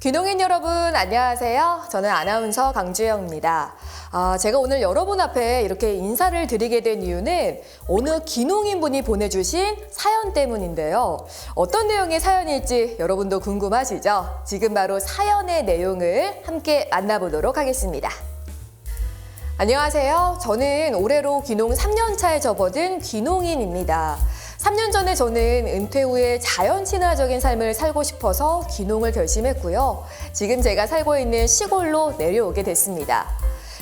귀농인 여러분 안녕하세요. 저는 아나운서 강주영입니다. 제가 오늘 여러분 앞에 이렇게 인사를 드리게 된 이유는 어느 귀농인 분이 보내주신 사연 때문인데요. 어떤 내용의 사연일지 여러분도 궁금하시죠? 지금 바로 사연의 내용을 함께 만나보도록 하겠습니다. 안녕하세요. 저는 올해로 귀농 3년 차에 접어든 귀농인입니다. 3년 전에 저는 은퇴 후에 자연 친화적인 삶을 살고 싶어서 귀농을 결심했고요. 지금 제가 살고 있는 시골로 내려오게 됐습니다.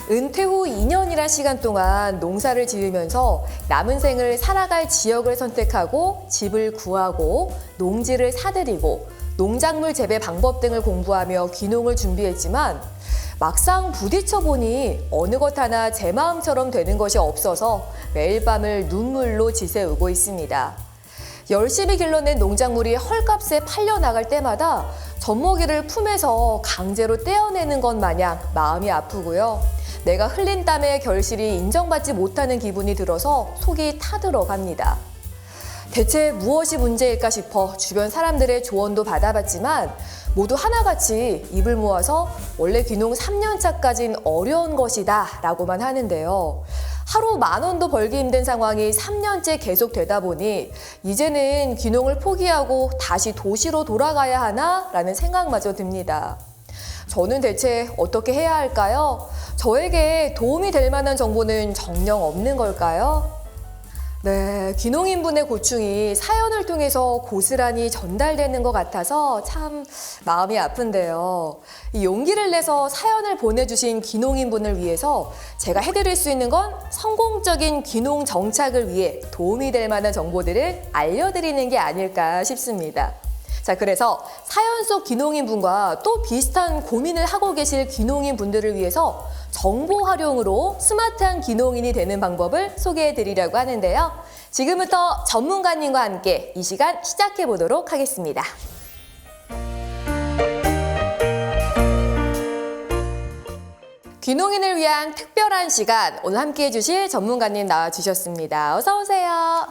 은퇴 후 2년이란 시간 동안 농사를 지으면서 남은 생을 살아갈 지역을 선택하고 집을 구하고 농지를 사들이고 농작물 재배 방법 등을 공부하며 귀농을 준비했지만 막상 부딪혀 보니 어느 것 하나 제 마음처럼 되는 것이 없어서 매일 밤을 눈물로 지새우고 있습니다. 열심히 길러낸 농작물이 헐값에 팔려나갈 때마다 젖먹이를 품에서 강제로 떼어내는 것 마냥 마음이 아프고요. 내가 흘린 땀의 결실이 인정받지 못하는 기분이 들어서 속이 타들어갑니다. 대체 무엇이 문제일까 싶어 주변 사람들의 조언도 받아봤지만 모두 하나같이 입을 모아서 원래 귀농 3년 차까진 어려운 것이다 라고만 하는데요. 하루 10,000원도 벌기 힘든 상황이 3년째 계속되다 보니 이제는 귀농을 포기하고 다시 도시로 돌아가야 하나 라는 생각마저 듭니다. 저는 대체 어떻게 해야 할까요? 저에게 도움이 될 만한 정보는 정녕 없는 걸까요? 네, 귀농인분의 고충이 사연을 통해서 고스란히 전달되는 것 같아서 참 마음이 아픈데요. 이 용기를 내서 사연을 보내주신 귀농인분을 위해서 제가 해드릴 수 있는 건 성공적인 귀농 정착을 위해 도움이 될 만한 정보들을 알려드리는 게 아닐까 싶습니다. 자, 그래서 사연 속 귀농인분과 또 비슷한 고민을 하고 계실 귀농인분들을 위해서 정보 활용으로 스마트한 귀농인이 되는 방법을 소개해 드리려고 하는데요. 지금부터 전문가님과 함께 이 시간 시작해 보도록 하겠습니다. 귀농인을 위한 특별한 시간, 오늘 함께 해주실 전문가님 나와주셨습니다. 어서 오세요.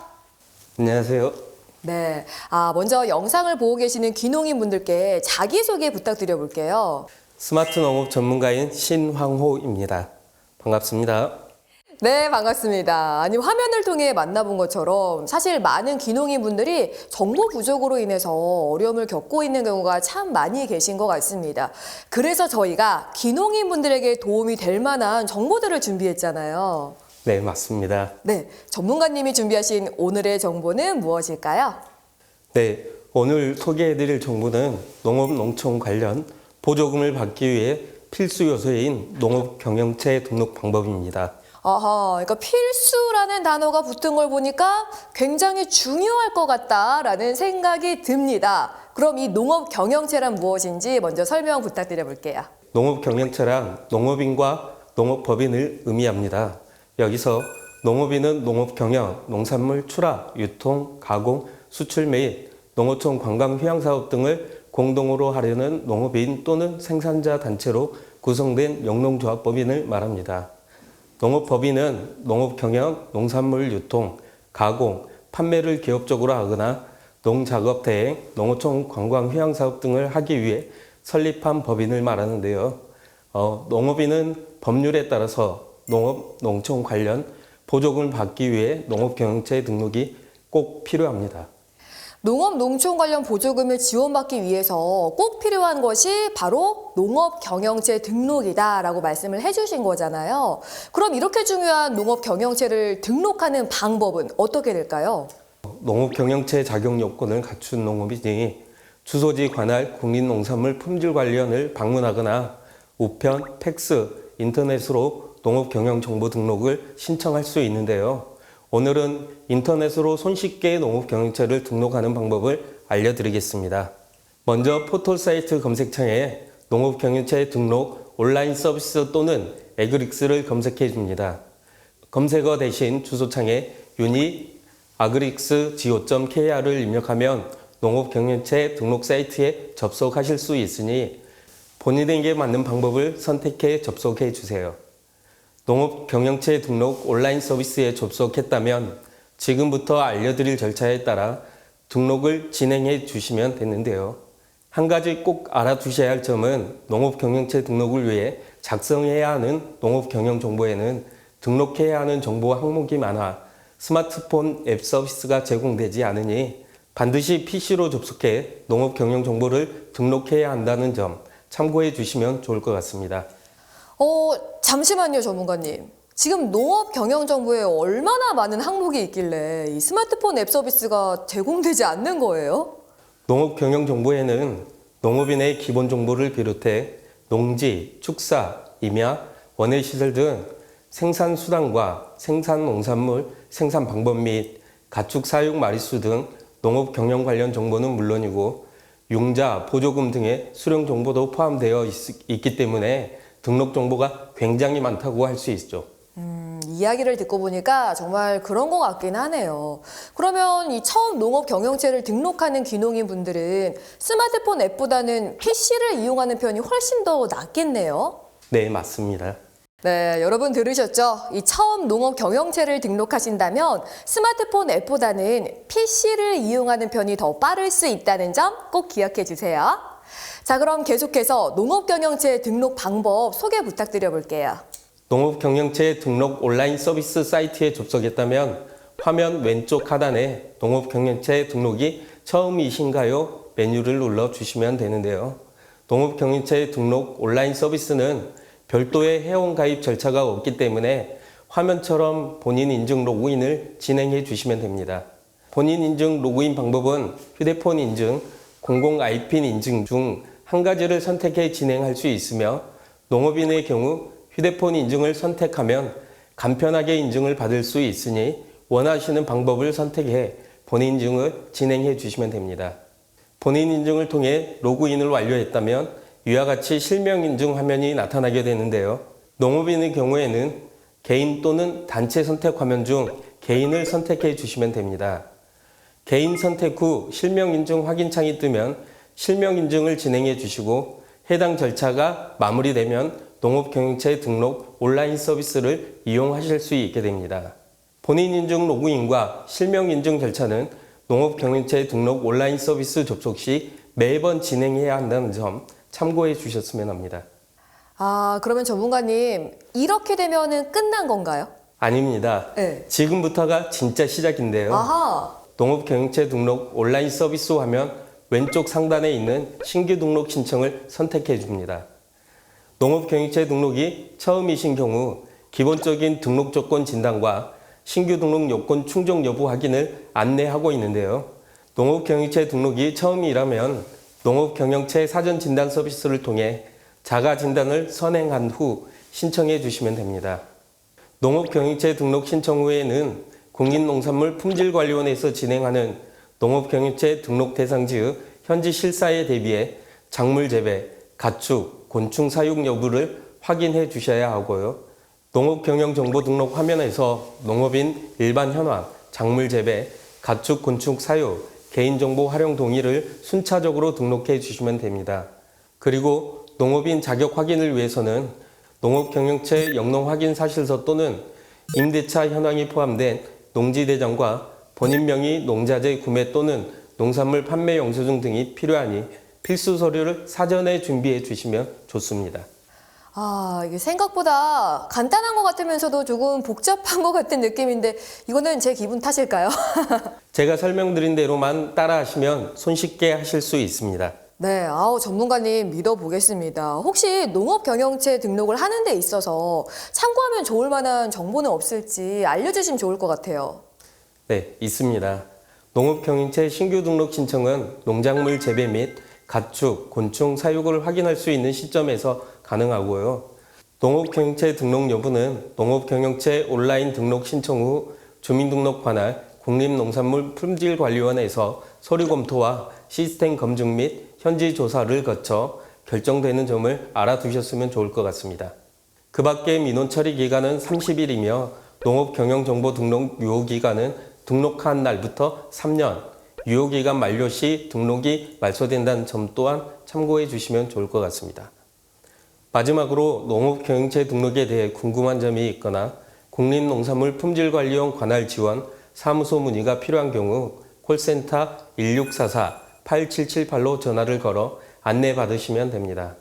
안녕하세요. 네, 먼저 영상을 보고 계시는 귀농인 분들께 자기소개 부탁드려 볼게요. 스마트 농업 전문가인 신황호입니다. 반갑습니다. 네, 반갑습니다. 아니, 화면을 통해 만나본 것처럼 사실 많은 귀농인 분들이 정보 부족으로 인해서 어려움을 겪고 있는 경우가 참 많이 계신 것 같습니다. 그래서 저희가 귀농인 분들에게 도움이 될 만한 정보들을 준비했잖아요. 네, 맞습니다. 네, 전문가님이 준비하신 오늘의 정보는 무엇일까요? 네, 오늘 소개해드릴 정보는 농업 농촌 관련 보조금을 받기 위해 필수 요소인 농업 경영체 등록 방법입니다. 그러니까 필수라는 단어가 붙은 걸 보니까 굉장히 중요할 것 같다라는 생각이 듭니다. 그럼 이 농업 경영체란 무엇인지 먼저 설명 부탁드려 볼게요. 농업 경영체란 농업인과 농업법인을 의미합니다. 여기서 농업인은 농업 경영, 농산물 출하, 유통, 가공, 수출 및 농어촌 관광 휴양 사업 등을 공동으로 하려는 농업인 또는 생산자 단체로 구성된 영농조합법인을 말합니다. 농업법인은 농업 경영, 농산물 유통, 가공, 판매를 기업적으로 하거나 농작업 대행, 농어촌 관광 휴양 사업 등을 하기 위해 설립한 법인을 말하는데요. 농업인은 법률에 따라서 농업, 농촌 관련 보조금을 받기 위해 농업 경영체 등록이 꼭 필요합니다. 농업, 농촌 관련 보조금을 지원받기 위해서 꼭 필요한 것이 바로 농업 경영체 등록이다라고 말씀을 해주신 거잖아요. 그럼 이렇게 중요한 농업 경영체를 등록하는 방법은 어떻게 될까요? 농업 경영체 자격 요건을 갖춘 농업인이 주소지 관할 국립농산물 품질관리원을 방문하거나 우편, 팩스, 인터넷으로 농업 경영 정보 등록을 신청할 수 있는데요. 오늘은 인터넷으로 손쉽게 농업 경영체를 등록하는 방법을 알려드리겠습니다. 먼저 포털 사이트 검색창에 농업 경영체 등록 온라인 서비스 또는 에그릭스를 검색해 줍니다. 검색어 대신 주소창에 uniagrics.go.kr을 입력하면 농업 경영체 등록 사이트에 접속하실 수 있으니 본인에게 맞는 방법을 선택해 접속해 주세요. 농업 경영체 등록 온라인 서비스에 접속했다면 지금부터 알려드릴 절차에 따라 등록을 진행해 주시면 되는데요. 한 가지 꼭 알아두셔야 할 점은 농업경영체 등록을 위해 작성해야 하는 농업경영정보에는 등록해야 하는 정보 항목이 많아 스마트폰 앱 서비스가 제공되지 않으니 반드시 PC로 접속해 농업경영정보를 등록해야 한다는 점 참고해 주시면 좋을 것 같습니다. 잠시만요, 전문가님. 지금 농업 경영 정보에 얼마나 많은 항목이 있길래 이 스마트폰 앱 서비스가 제공되지 않는 거예요? 농업경영정보에는 농업인의 기본 정보를 비롯해 농지, 축사, 임야, 원예시설 등 생산 수단과 생산 농산물, 생산 방법 및 가축 사육 마리수 등 농업 경영 관련 정보는 물론이고 융자, 보조금 등의 수령 정보도 포함되어 있기 때문에 등록 정보가 굉장히 많다고 할 수 있죠. 이야기를 듣고 보니까 정말 그런 것 같긴 하네요. 그러면 이 처음 농업 경영체를 등록하는 귀농인 분들은 스마트폰 앱보다는 PC를 이용하는 편이 훨씬 더 낫겠네요. 네, 맞습니다. 네, 여러분 들으셨죠? 이 처음 농업 경영체를 등록하신다면 스마트폰 앱보다는 PC를 이용하는 편이 더 빠를 수 있다는 점 꼭 기억해 주세요. 자, 그럼 계속해서 농업 경영체 등록 방법 소개 부탁드려 볼게요. 농업경영체 등록 온라인 서비스 사이트에 접속했다면 화면 왼쪽 하단에 농업경영체 등록이 처음이신가요? 메뉴를 눌러주시면 되는데요. 농업경영체 등록 온라인 서비스는 별도의 회원가입 절차가 없기 때문에 화면처럼 본인 인증 로그인을 진행해 주시면 됩니다. 본인 인증 로그인 방법은 휴대폰 인증, 공공 IP 인증 중 한 가지를 선택해 진행할 수 있으며 농업인의 경우 휴대폰 인증을 선택하면 간편하게 인증을 받을 수 있으니 원하시는 방법을 선택해 본인 인증을 진행해 주시면 됩니다. 본인 인증을 통해 로그인을 완료했다면 위와 같이 실명 인증 화면이 나타나게 되는데요. 농업인의 경우에는 개인 또는 단체 선택 화면 중 개인을 선택해 주시면 됩니다. 개인 선택 후 실명 인증 확인 창이 뜨면 실명 인증을 진행해 주시고 해당 절차가 마무리되면 농업경영체 등록 온라인 서비스를 이용하실 수 있게 됩니다. 본인 인증 로그인과 실명 인증 절차는 농업경영체 등록 온라인 서비스 접속 시 매번 진행해야 한다는 점 참고해 주셨으면 합니다. 그러면 전문가님, 이렇게 되면은 끝난 건가요? 아닙니다. 네. 지금부터가 진짜 시작인데요. 아하. 농업경영체 등록 온라인 서비스 화면 왼쪽 상단에 있는 신규 등록 신청을 선택해 줍니다. 농업경영체 등록이 처음이신 경우 기본적인 등록 조건 진단과 신규 등록 요건 충족 여부 확인을 안내하고 있는데요. 농업경영체 등록이 처음이라면 농업경영체 사전 진단 서비스를 통해 자가 진단을 선행한 후 신청해 주시면 됩니다. 농업경영체 등록 신청 후에는 국립농산물 품질관리원에서 진행하는 농업경영체 등록 대상지의 현지 실사에 대비해 작물 재배, 가축, 곤충 사육 여부를 확인해 주셔야 하고요. 농업경영정보 등록 화면에서 농업인 일반 현황, 작물 재배, 가축, 곤충 사육, 개인정보 활용 동의를 순차적으로 등록해 주시면 됩니다. 그리고 농업인 자격 확인을 위해서는 농업경영체 영농 확인 사실서 또는 임대차 현황이 포함된 농지대장과 본인 명의 농자재 구매 또는 농산물 판매 영수증 등이 필요하니 필수 서류를 사전에 준비해 주시면 좋습니다. 이게 생각보다 간단한 것 같으면서도 조금 복잡한 것 같은 느낌인데 이거는 제 기분 탓일까요? 제가 설명드린 대로만 따라하시면 손쉽게 하실 수 있습니다. 네, 전문가님 믿어보겠습니다. 혹시 농업경영체 등록을 하는 데 있어서 참고하면 좋을 만한 정보는 없을지 알려주시면 좋을 것 같아요. 네, 있습니다. 농업경영체 신규 등록 신청은 농작물 재배 및 가축, 곤충 사육을 확인할 수 있는 시점에서 가능하고요. 농업경영체 등록 여부는 농업경영체 온라인 등록 신청 후 주민등록 관할 국립농산물 품질관리원에서 서류 검토와 시스템 검증 및 현지 조사를 거쳐 결정되는 점을 알아두셨으면 좋을 것 같습니다. 그 밖에 민원 처리 기간은 30일이며 농업경영정보 등록 유효기간은 등록한 날부터 3년, 유효기간 만료 시 등록이 말소된다는 점 또한 참고해 주시면 좋을 것 같습니다. 마지막으로 농업경영체 등록에 대해 궁금한 점이 있거나 국립농산물 품질관리원 관할 지원, 사무소 문의가 필요한 경우 콜센터 1644-8778로 전화를 걸어 안내 받으시면 됩니다.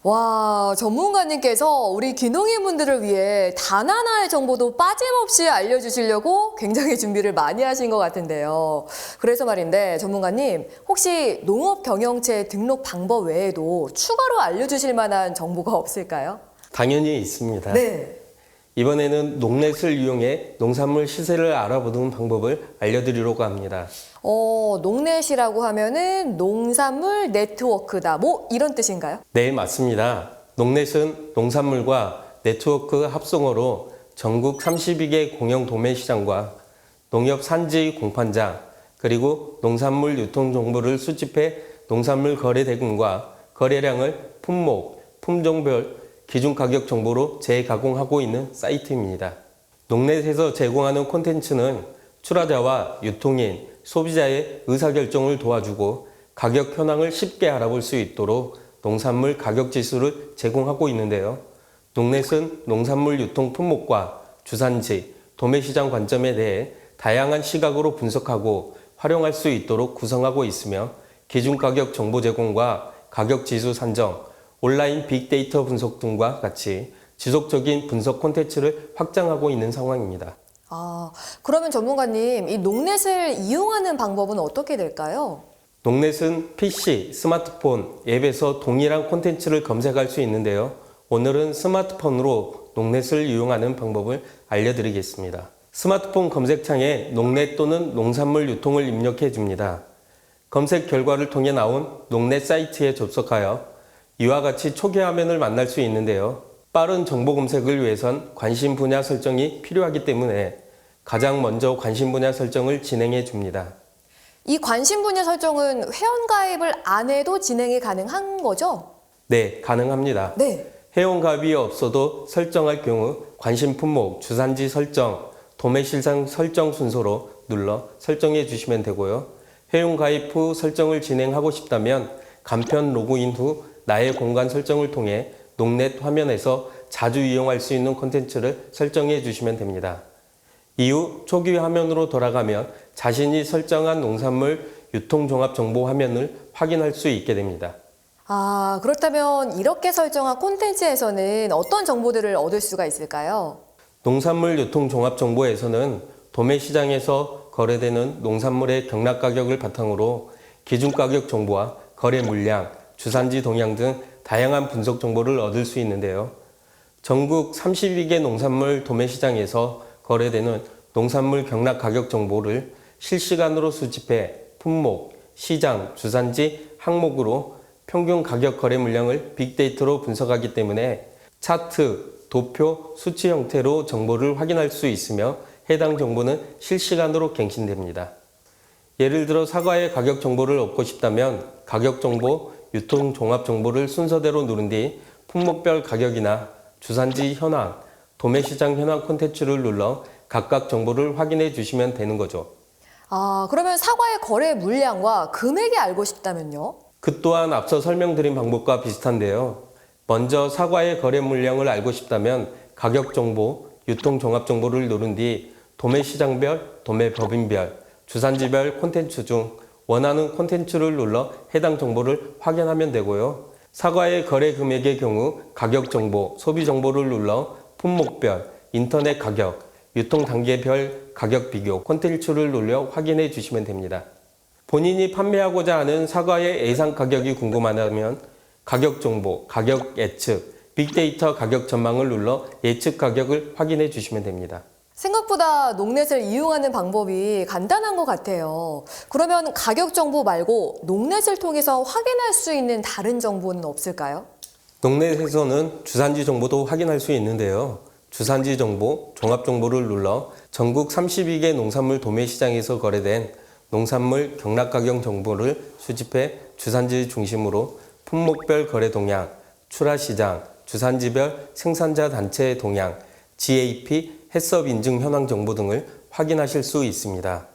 와, 전문가님께서 우리 귀농인분들을 위해 단 하나의 정보도 빠짐없이 알려주시려고 굉장히 준비를 많이 하신 것 같은데요. 그래서 말인데 전문가님, 혹시 농업경영체 등록 방법 외에도 추가로 알려주실 만한 정보가 없을까요? 당연히 있습니다. 네. 이번에는 농넷을 이용해 농산물 시세를 알아보는 방법을 알려드리려고 합니다. 농넷이라고 하면은 농산물 네트워크다. 뭐 이런 뜻인가요? 네, 맞습니다. 농넷은 농산물과 네트워크 합성어로 전국 32개 공영 도매시장과 농협 산지 공판장, 그리고 농산물 유통 정보를 수집해 농산물 거래 대금과 거래량을 품목, 품종별 기준 가격 정보로 재가공하고 있는 사이트입니다. 농넷에서 제공하는 콘텐츠는 출하자와 유통인, 소비자의 의사결정을 도와주고 가격 현황을 쉽게 알아볼 수 있도록 농산물 가격 지수를 제공하고 있는데요. 농넷은 농산물 유통 품목과 주산지, 도매시장 관점에 대해 다양한 시각으로 분석하고 활용할 수 있도록 구성하고 있으며 기준 가격 정보 제공과 가격 지수 산정, 온라인 빅데이터 분석 등과 같이 지속적인 분석 콘텐츠를 확장하고 있는 상황입니다. 그러면 전문가님, 이 농넷을 이용하는 방법은 어떻게 될까요? 농넷은 PC, 스마트폰, 앱에서 동일한 콘텐츠를 검색할 수 있는데요. 오늘은 스마트폰으로 농넷을 이용하는 방법을 알려드리겠습니다. 스마트폰 검색창에 농넷 또는 농산물 유통을 입력해 줍니다. 검색 결과를 통해 나온 농넷 사이트에 접속하여 이와 같이 초기 화면을 만날 수 있는데요. 빠른 정보 검색을 위해선 관심 분야 설정이 필요하기 때문에 가장 먼저 관심 분야 설정을 진행해 줍니다. 이 관심 분야 설정은 회원가입을 안 해도 진행이 가능한 거죠? 네, 가능합니다. 네. 회원가입이 없어도 설정할 경우 관심 품목, 주산지 설정, 도매실상 설정 순서로 눌러 설정해 주시면 되고요. 회원가입 후 설정을 진행하고 싶다면 간편 로그인 후 나의 공간 설정을 통해 농넷 화면에서 자주 이용할 수 있는 콘텐츠를 설정해 주시면 됩니다. 이후 초기 화면으로 돌아가면 자신이 설정한 농산물 유통종합 정보 화면을 확인할 수 있게 됩니다. 그렇다면 이렇게 설정한 콘텐츠에서는 어떤 정보들을 얻을 수가 있을까요? 농산물 유통종합 정보에서는 도매시장에서 거래되는 농산물의 경락 가격을 바탕으로 기준 가격 정보와 거래 물량, 주산지 동향 등 다양한 분석 정보를 얻을 수 있는데요. 전국 32개 농산물 도매시장에서 거래되는 농산물 경락 가격 정보를 실시간으로 수집해 품목, 시장, 주산지, 항목으로 평균 가격 거래 물량을 빅데이터로 분석하기 때문에 차트, 도표, 수치 형태로 정보를 확인할 수 있으며 해당 정보는 실시간으로 갱신됩니다. 예를 들어 사과의 가격 정보를 얻고 싶다면 가격 정보, 유통 종합 정보를 순서대로 누른 뒤 품목별 가격이나 주산지 현황, 도매시장 현황 콘텐츠를 눌러 각각 정보를 확인해 주시면 되는 거죠. 그러면 사과의 거래 물량과 금액이 알고 싶다면요? 그 또한 앞서 설명드린 방법과 비슷한데요. 먼저 사과의 거래 물량을 알고 싶다면 가격 정보, 유통 종합 정보를 누른 뒤 도매시장별, 도매법인별, 주산지별 콘텐츠 중 원하는 콘텐츠를 눌러 해당 정보를 확인하면 되고요. 사과의 거래 금액의 경우 가격 정보, 소비 정보를 눌러 품목별, 인터넷 가격, 유통 단계별 가격 비교 콘텐츠를 눌러 확인해 주시면 됩니다. 본인이 판매하고자 하는 사과의 예상 가격이 궁금하다면 가격 정보, 가격 예측, 빅데이터 가격 전망을 눌러 예측 가격을 확인해 주시면 됩니다. 생각보다 농넷을 이용하는 방법이 간단한 것 같아요. 그러면 가격 정보 말고 농넷을 통해서 확인할 수 있는 다른 정보는 없을까요? 농넷에서는 주산지 정보도 확인할 수 있는데요. 주산지 정보, 종합 정보를 눌러 전국 32개 농산물 도매시장에서 거래된 농산물 경락 가격 정보를 수집해 주산지 중심으로 품목별 거래 동향, 출하 시장, 주산지별 생산자 단체 동향, GAP, 해썹 인증 현황 정보 등을 확인하실 수 있습니다.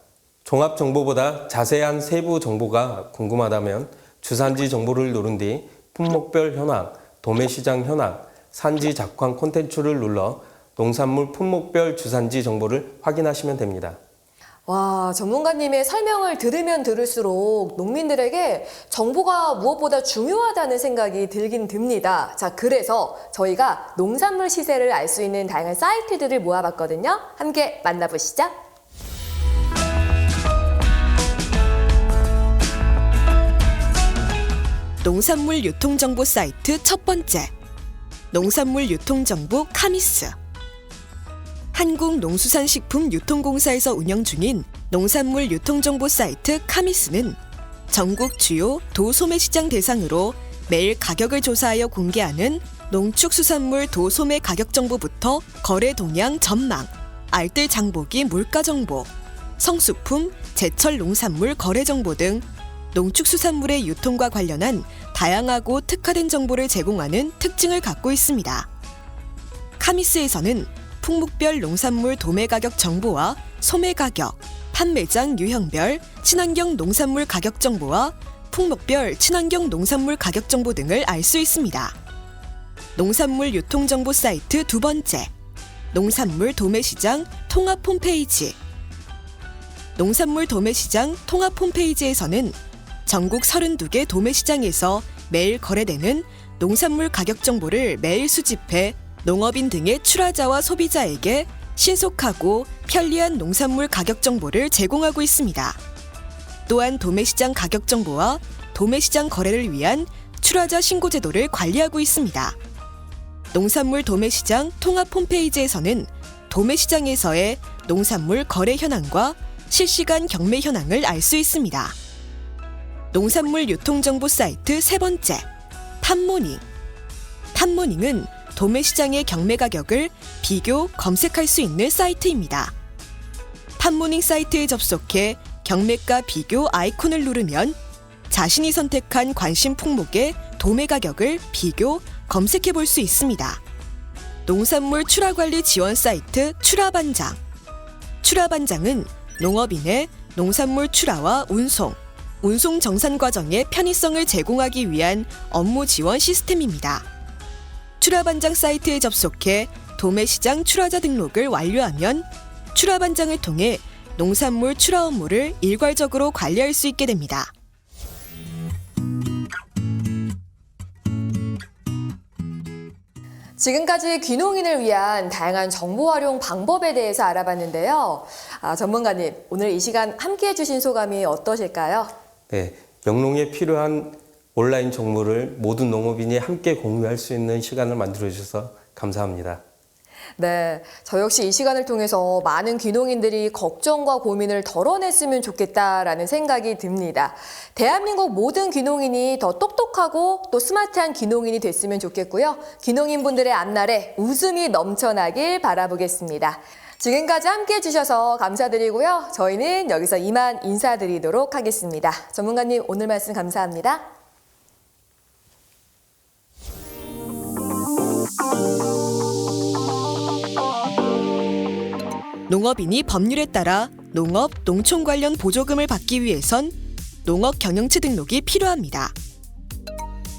종합 정보보다 자세한 세부 정보가 궁금하다면 주산지 정보를 누른 뒤 품목별 현황, 도매시장 현황, 산지 작황 콘텐츠를 눌러 농산물 품목별 주산지 정보를 확인하시면 됩니다. 와, 전문가님의 설명을 들으면 들을수록 농민들에게 정보가 무엇보다 중요하다는 생각이 들긴 듭니다. 자, 그래서 저희가 농산물 시세를 알 수 있는 다양한 사이트들을 모아봤거든요. 함께 만나보시죠. 농산물 유통정보 사이트 첫 번째, 농산물 유통정보 카미스. 한국농수산식품유통공사에서 운영 중인 농산물 유통정보 사이트 카미스는 전국 주요 도소매시장 대상으로 매일 가격을 조사하여 공개하는 농축수산물 도소매 가격 정보부터 거래 동향 전망, 알뜰 장보기 물가 정보, 성수품, 제철 농산물 거래 정보 등 농축수산물의 유통과 관련한 다양하고 특화된 정보를 제공하는 특징을 갖고 있습니다. 카미스에서는 품목별 농산물 도매 가격 정보와 소매 가격, 판매장 유형별 친환경 농산물 가격 정보와 품목별 친환경 농산물 가격 정보 등을 알 수 있습니다. 농산물 유통정보 사이트 두 번째, 농산물 도매시장 통합 홈페이지. 농산물 도매시장 통합 홈페이지에서는 전국 32개 도매시장에서 매일 거래되는 농산물 가격 정보를 매일 수집해 농업인 등의 출하자와 소비자에게 신속하고 편리한 농산물 가격 정보를 제공하고 있습니다. 또한 도매시장 가격 정보와 도매시장 거래를 위한 출하자 신고 제도를 관리하고 있습니다. 농산물 도매시장 통합 홈페이지에서는 도매시장에서의 농산물 거래 현황과 실시간 경매 현황을 알 수 있습니다. 농산물 유통정보 사이트 세 번째, 탑모닝. 탑모닝은 도매시장의 경매 가격을 비교, 검색할 수 있는 사이트입니다. 탑모닝 사이트에 접속해 경매가 비교 아이콘을 누르면 자신이 선택한 관심 품목의 도매 가격을 비교, 검색해 볼 수 있습니다. 농산물 출하관리 지원 사이트 출하반장. 출하반장은 농업인의 농산물 출하와 운송 정산 과정의 편의성을 제공하기 위한 업무 지원 시스템입니다. 출하반장 사이트에 접속해 도매시장 출하자 등록을 완료하면 출하반장을 통해 농산물 출하 업무를 일괄적으로 관리할 수 있게 됩니다. 지금까지 귀농인을 위한 다양한 정보 활용 방법에 대해서 알아봤는데요. 전문가님, 오늘 이 시간 함께 해주신 소감이 어떠실까요? 네, 영농에 필요한 온라인 정보를 모든 농업인이 함께 공유할 수 있는 시간을 만들어 주셔서 감사합니다. 네, 저 역시 이 시간을 통해서 많은 귀농인들이 걱정과 고민을 덜어냈으면 좋겠다라는 생각이 듭니다. 대한민국 모든 귀농인이 더 똑똑하고 또 스마트한 귀농인이 됐으면 좋겠고요. 귀농인분들의 앞날에 웃음이 넘쳐나길 바라보겠습니다. 지금까지 함께 해주셔서 감사드리고요. 저희는 여기서 이만 인사드리도록 하겠습니다. 전문가님, 오늘 말씀 감사합니다. 농업인이 법률에 따라 농업, 농촌 관련 보조금을 받기 위해선 농업 경영체 등록이 필요합니다.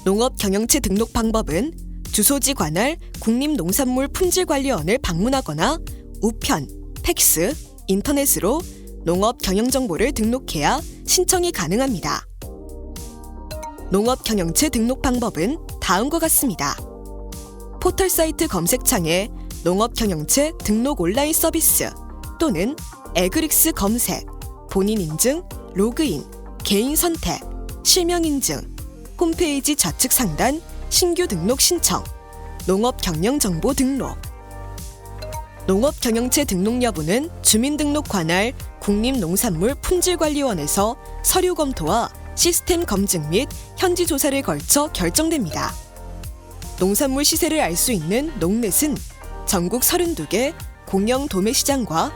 농업 경영체 등록 방법은 주소지 관할 국립농산물품질관리원을 방문하거나 우편, 팩스, 인터넷으로 농업 경영 정보를 등록해야 신청이 가능합니다. 농업 경영체 등록 방법은 다음과 같습니다. 포털 사이트 검색창에 농업 경영체 등록 온라인 서비스 또는 에그릭스 검색, 본인 인증, 로그인, 개인 선택, 실명 인증, 홈페이지 좌측 상단 신규 등록 신청, 농업 경영 정보 등록. 농업 경영체 등록 여부는 주민등록 관할 국립농산물품질관리원에서 서류 검토와 시스템 검증 및 현지 조사를 걸쳐 결정됩니다. 농산물 시세를 알 수 있는 농넷은 전국 32개 공영 도매시장과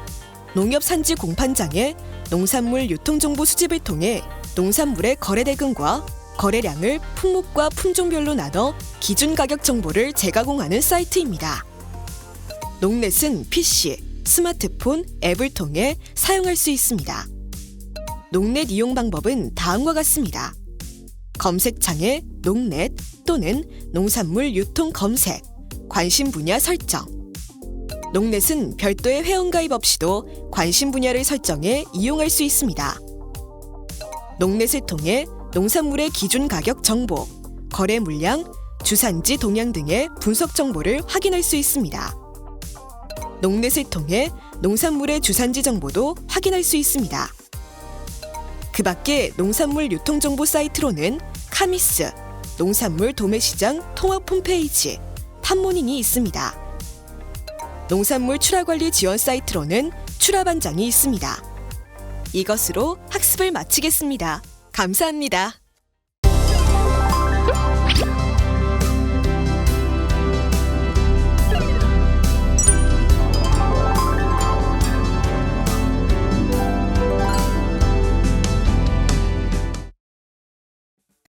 농협산지 공판장의 농산물 유통정보 수집을 통해 농산물의 거래 대금과 거래량을 품목과 품종별로 나눠 기준 가격 정보를 재가공하는 사이트입니다. 농넷은 PC, 스마트폰, 앱을 통해 사용할 수 있습니다. 농넷 이용 방법은 다음과 같습니다. 검색창에 농넷 또는 농산물 유통 검색, 관심 분야 설정, 농넷은 별도의 회원가입 없이도 관심 분야를 설정해 이용할 수 있습니다. 농넷을 통해 농산물의 기준 가격 정보, 거래 물량, 주산지 동향 등의 분석 정보를 확인할 수 있습니다. 농넷을 통해 농산물의 주산지 정보도 확인할 수 있습니다. 그 밖에 농산물 유통정보 사이트로는 카미스, 농산물 도매시장 통합 홈페이지, 팜모닝이 있습니다. 농산물 출하관리 지원 사이트로는 출하반장이 있습니다. 이것으로 학습을 마치겠습니다. 감사합니다.